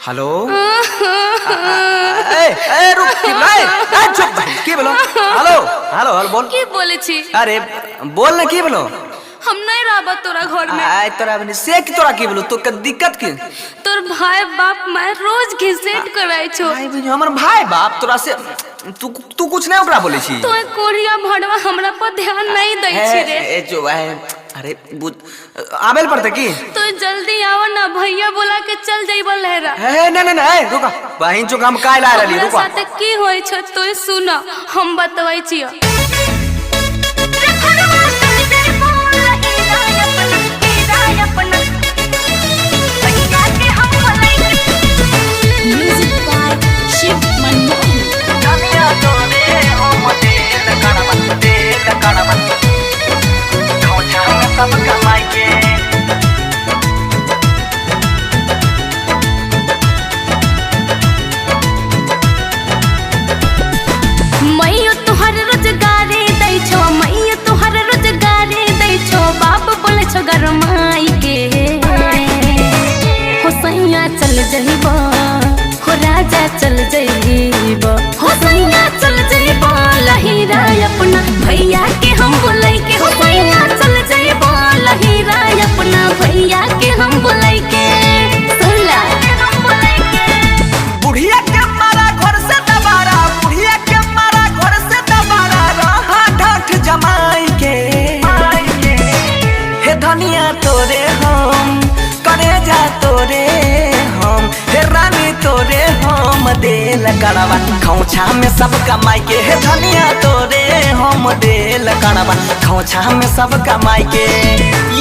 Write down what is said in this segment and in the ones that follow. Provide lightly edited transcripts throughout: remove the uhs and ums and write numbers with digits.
Hello ए रुक चुप की बोलो हेलो हेलो हेलो बोल की बोले छी अरे बोल ना की बोलो हम नहीं रहबा तोरा घर में आय तोरा बनी से की तोरा की बोलो तो का दिक्कत की तोर भाई बाप मैं रोज घिसेट कराई छो भाई बहन हमर भाई बाप तोरा से तू कुछ नहीं ओकरा बोले छी तो कोढ़िया भड़वा हमरा पर ध्यान नहीं दै छी रे ए जो अरे आबेल पड़ते की तो जल्दी आवा ना भैया बोला के चल जाइबा लहरा ए नहीं रुका बहिन जो हम काहे ला रहली रुका साथे की होय छ तो सुन हम बतबै छियो गरमाई के हो सैया चल जइबा हो राजा चल जइबा हो सैया चल जइबा लहीरा अपना भैया के हम बोलै के हो सैया चल जइबा लहीरा अपना भैया के हम बोलै के सुनला हम बोलै के बुढ़िया के मारा घर से दबारा बुढ़िया के मारा घर से दबारा रहा ढठ जमाई के धनिया तोरे हम करे जा तोरे हम हे रानी तोरे हम देल कड़वा खौछा में सब कमाई के हे धनिया तोरे हम देल कड़वा खौछा में सब कमाई के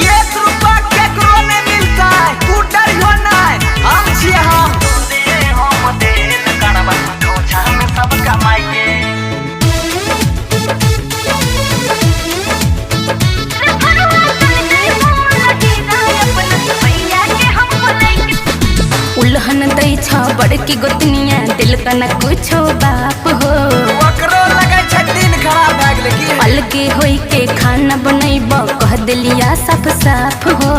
1 रुपया केकरो नहीं मिलता है तू डरियो नहीं हम छिए हम तोरे हम देल कड़वा खौछा में सब कमाई के उल्हन दै छ बड़की गोतनिया दिल का न कुछो बाप हो ओकरो लगे छ दिन खराब भ गेल की अलगे होई के खाना बनैब कह देलिया साफ साफ हो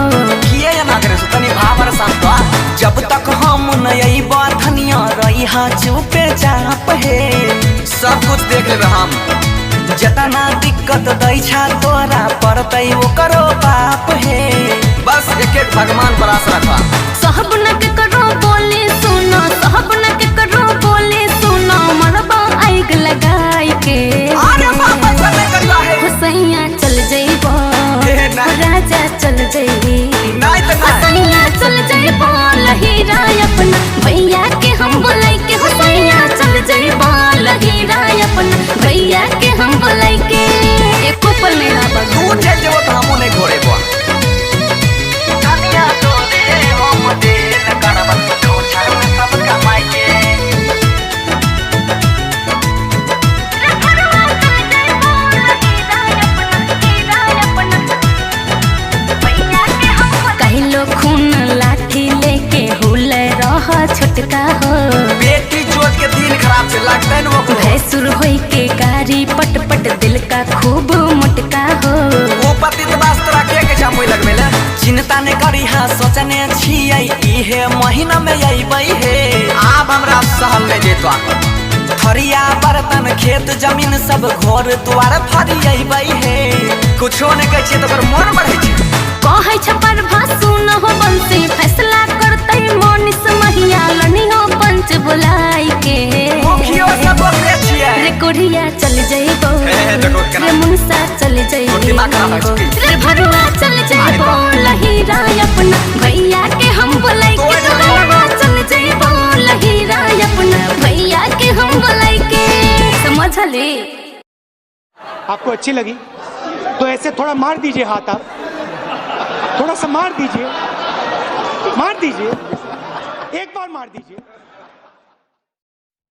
किए ना करे सो तनी भावर साफ जब तक हम न अइबा धनिया रही हा चुपे चाप है सब कुछ देख लेबे हम जतना दिक्कत दै छ तोरा पड़तै ओकरो बाप है बस एक एक भगवान पर आस रखा सब न के करो बोले सुनो सब न के करो बोले सुनो मरबा आग लगाई के अरे बाप ऐसा नहीं करवा है हो सैया चल जइबो राजा चल जइबी नहीं तो नहीं सैया चल जइबो लहीरा अपना भैया के हम बोलै के हो सैया चल जइबो लहीरा अपना भैया के हम बोलै के एको पल नहीं रहबा तू चल जेबो त हमहु नहीं घोड़े बा धनिया तोरे हम देल कड़वा खौछा में सब कमाई के कहलो खून लाठी लेके हुल रह छोटका हो बेटी जोत के दिन खराब से लगता है न वो भैंसुर होई के गारी पट पट दिल का खूब मोटका हो वो पति तो वास्ता के जामुई लगवेला चिंता ने करी हां सोचने छियै इहे महीना में अइबै हे आब हमरा सहल ले जेतवा फरिया बर्तन खेत जमीन सब घर द्वार फरी अइबै हे कुछो ने कहै छै त मन बढ़ै छै कहै छ पर भासु न हो बंसी फैसला करतै मोनिस महिया लनी हो पंच बुलाई के मुखियो सब ओकरे छियै रे कोढ़िया चल जइबो रे मुनसा चल जइबो रे भरुआ चल जइबो लहीरा अपना भैया के हम बोलै के भरुआ चल जइबो लहीरा अपना भैया के हम बोलै के समझली। आपको अच्छी लगी तो ऐसे थोड़ा मार दीजिए हाथ आप थोड़ा सा मार दीजिए एक बार मार दीजिए।